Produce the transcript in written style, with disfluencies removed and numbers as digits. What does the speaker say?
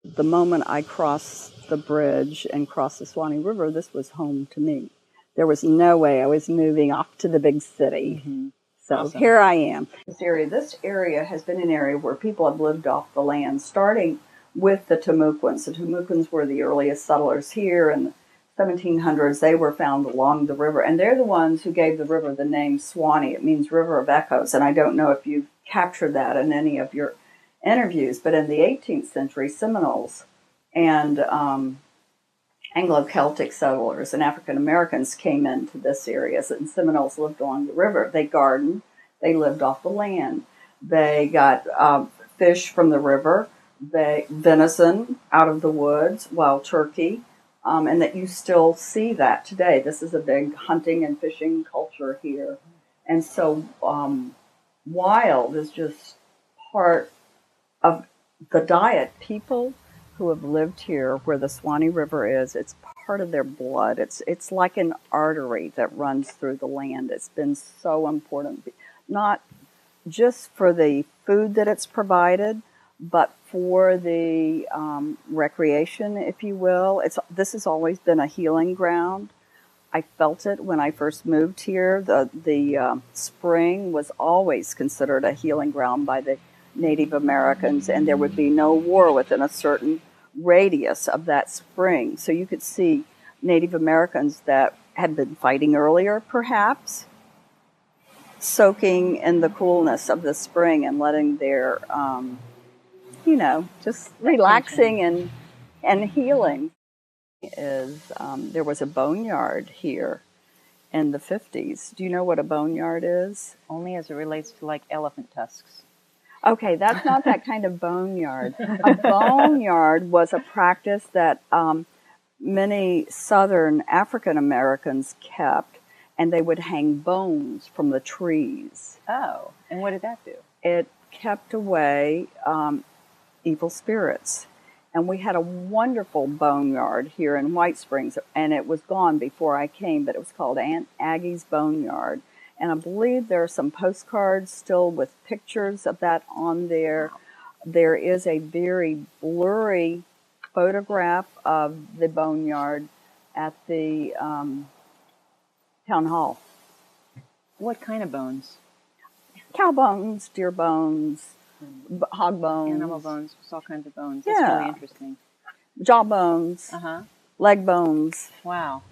The moment I crossed the bridge and crossed the Swanee River, this was home to me. There was no way I was moving off to the big city. Mm-hmm. So Awesome. here I am. This area has been an area where people have lived off the land, starting with the Timucuans. The Timucuans were the earliest settlers here in the 1700s. They were found along the river, and they're the ones who gave the river the name Swanee. It means River of Echoes, and I don't know if you've captured that in any of your interviews, but in the 18th century, Seminoles and Anglo-Celtic settlers and African Americans came into this area, and Seminoles lived along the river. They gardened, they lived off the land, they got fish from the river, venison out of the woods, wild turkey, and that you still see that today. This is a big hunting and fishing culture here, and so wild is just part of the diet. People who have lived here where the Swanee River is, it's part of their blood. It's like an artery that runs through the land. It's been so important, not just for the food that it's provided, but for the recreation, if you will. This has always been a healing ground. I felt it when I first moved here. The spring was always considered a healing ground by the Native Americans, and there would be no war within a certain radius of that spring. So you could see Native Americans that had been fighting earlier, perhaps, soaking in the coolness of the spring and letting their, just relaxing and healing. There was a boneyard here in the 50s. Do you know what a boneyard is? Only as it relates to like elephant tusks. Okay, that's not that kind of boneyard. A boneyard was a practice that many Southern African Americans kept, and they would hang bones from the trees. Oh, and what did that do? It kept away evil spirits. And we had a wonderful boneyard here in White Springs, and it was gone before I came, but it was called Aunt Aggie's Boneyard. And I believe there are some postcards still with pictures of that on there. There is a very blurry photograph of the boneyard at the town hall. What kind of bones? Cow bones, deer bones, hog bones. Animal bones, all kinds of bones. Yeah. That's really interesting. Jaw bones, leg bones. Wow.